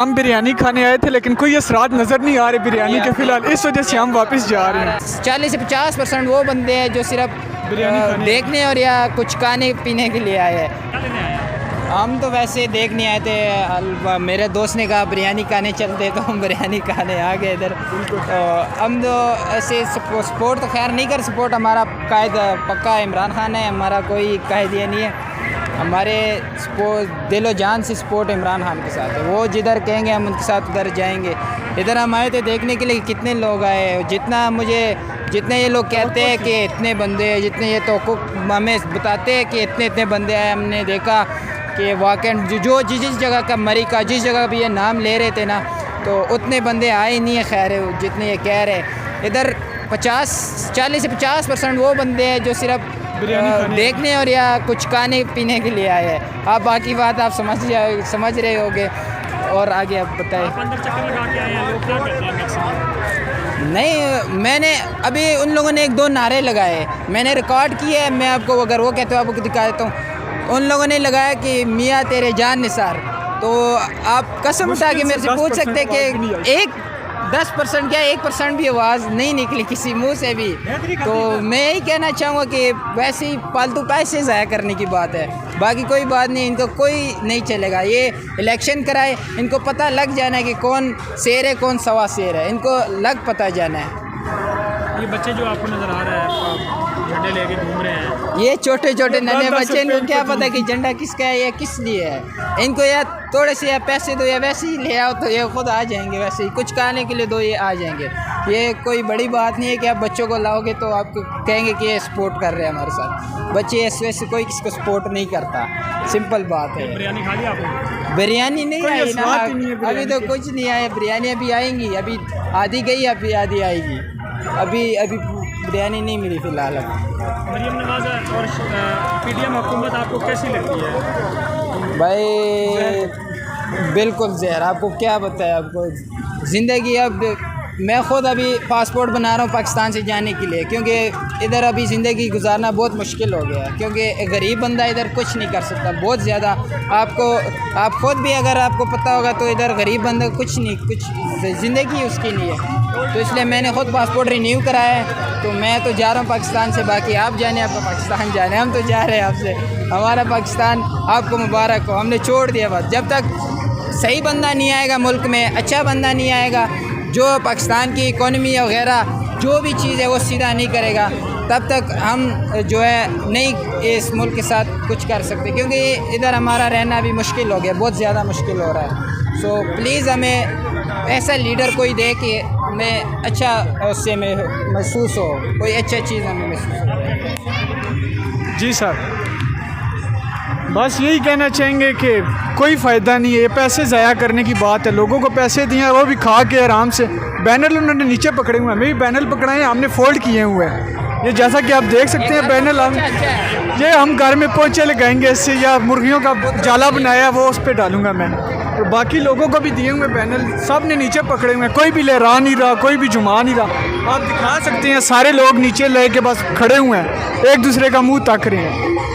हम बिरयानी खाने आए थे लेकिन कोई असरात नज़र नहीं आ रहे बिरयानी के फ़िलहाल, इस वजह से हम वापस जा रहे हैं। 40 से 50% वो बंदे हैं जो सिर्फ बिरयानी देखने और या कुछ खाने पीने के लिए आए हैं। हम तो वैसे देखने आए थे, मेरे दोस्त ने कहा बिरयानी खाने चलते तो हम बिरयानी खाने आ गए इधर। तो हम तो ऐसे सपोर्ट तो खैर नहीं कर, सपोर्ट हमारा कायद पक्का इमरान खान है, हमारा कोई कायद नहीं है। हमारे दिलो जान से सपोर्ट इमरान खान के साथ है, वो जिधर कहेंगे हम उनके साथ उधर जाएंगे। इधर हम आए थे देखने के लिए कितने लोग आए, जितने ये लोग कहते हैं कि इतने बंदे हैं, जितने ये तो हमें बताते हैं कि इतने बंदे आए, हमने देखा कि वाकई जो जिस जगह का मरी का जिस जगह भी ये नाम ले रहे थे ना, तो उतने बंदे आए नहीं है खैर जितने ये कह रहे। इधर 40 से 50% वो बंदे हैं जो सिर्फ देखने और या कुछ खाने पीने के लिए आए हैं। आप बाकी बात आप समझ रहे होगे। और आगे आप बताएं। अंदर चक्कर लगा के आए हैं, लोग क्या कहते हैं मैक्सिमम? नहीं, मैंने अभी उन लोगों ने 1-2 नारे लगाए, मैंने रिकॉर्ड किए हैं, मैं आपको अगर वो कहते हो आपको दिखा देता हूँ। उन लोगों ने लगाया कि मियाँ तेरे जान निसार। तो आप कसम उठा के मेरे से पूछ सकते हैं कि 10% क्या 1% भी आवाज़ नहीं निकली किसी मुंह से भी। तो मैं यही कहना चाहूँगा कि वैसे ही फालतू पैसे ज़ाया करने की बात है, बाकी कोई बात नहीं। इनको कोई नहीं चलेगा, ये इलेक्शन कराए, इनको पता लग जाना है कि कौन शेर है कौन सवा शेर है, इनको लग पता जाना है। ये बच्चे जो आपको नज़र आ रहा है झंडे लेके घूम रहे हैं, ये छोटे नन्हे बच्चे, इनको क्या पता कि झंडा किसका है या किस लिए है। इनको या थोड़े से या पैसे दो या वैसे ही ले आओ तो ये खुद आ जाएंगे, वैसे ही कुछ खाने के लिए दो ये आ जाएंगे। ये कोई बड़ी बात नहीं है कि आप बच्चों को लाओगे तो आप कहेंगे कि ये सपोर्ट कर रहे हैं हमारे साथ। बच्चे इस वजह से कोई किसी को सपोर्ट नहीं करता, सिंपल बात है। बिरयानी खा ली आपने? बिरयानी नहीं आई ना अभी तो कुछ नहीं आया, बिरयानी अभी आएंगी, अभी आधी गई अभी आधी आएगी, अभी बिरयानी नहीं मिली फ़िलहाल। मरियम नवाज़ और पीडीएम हुकूमत आपको कैसी लगती है? भाई बिल्कुल ज़हर, आपको क्या बताया, आपको ज़िंदगी अब मैं ख़ुद अभी पासपोर्ट बना रहा हूँ पाकिस्तान से जाने के लिए, क्योंकि इधर अभी ज़िंदगी गुजारना बहुत मुश्किल हो गया है, क्योंकि गरीब बंदा इधर कुछ नहीं कर सकता बहुत ज़्यादा। आप ख़ुद भी अगर आपको पता होगा तो इधर गरीब बंदा कुछ ज़िंदगी उसकी नहीं है। तो इसलिए मैंने ख़ुद पासपोर्ट रिन्यू कराया है, तो मैं तो जा रहा हूँ पाकिस्तान से। बाकी आप जाने, आपको पाकिस्तान जाने, हम तो जा रहे हैं आपसे। हमारा पाकिस्तान आपको मुबारक हो, हमने छोड़ दिया बस। जब तक सही बंदा नहीं आएगा मुल्क में, अच्छा बंदा नहीं आएगा जो पाकिस्तान की इकोनॉमी वगैरह जो भी चीज़ है वो सीधा नहीं करेगा, तब तक हम जो है नहीं इस मुल्क के साथ कुछ कर सकते, क्योंकि इधर हमारा रहना भी मुश्किल हो गया, बहुत ज़्यादा मुश्किल हो रहा है। सो प्लीज़ हमें ऐसा लीडर कोई दे कि हमें अच्छा उससे में महसूस हो, कोई अच्छा चीज़ हमें महसूस हो। जी सर, बस यही कहना चाहेंगे कि कोई फ़ायदा नहीं है, ये पैसे ज़ाया करने की बात है। लोगों को पैसे दिए हैं, वो भी खा के आराम से। बैनर उन्होंने नीचे पकड़े हुए हैं, हमें भी बैनर पकड़ाए हैं, हमने फोल्ड किए हुए हैं। ये जैसा कि आप देख सकते हैं बैनर ये हम घर में पोंछे लगाएंगे इससे, या मुर्गियों का जाला बनाया वो उस पर डालूंगा मैं। और बाकी लोगों को भी दिए हुए बैनर सब ने नीचे पकड़े हुए हैं, कोई भी लहरा नहीं रहा, कोई भी जुमा नहीं रहा। आप दिखा सकते हैं सारे लोग नीचे ले के बस खड़े हुए हैं, एक दूसरे का मुँह ताक रहे हैं।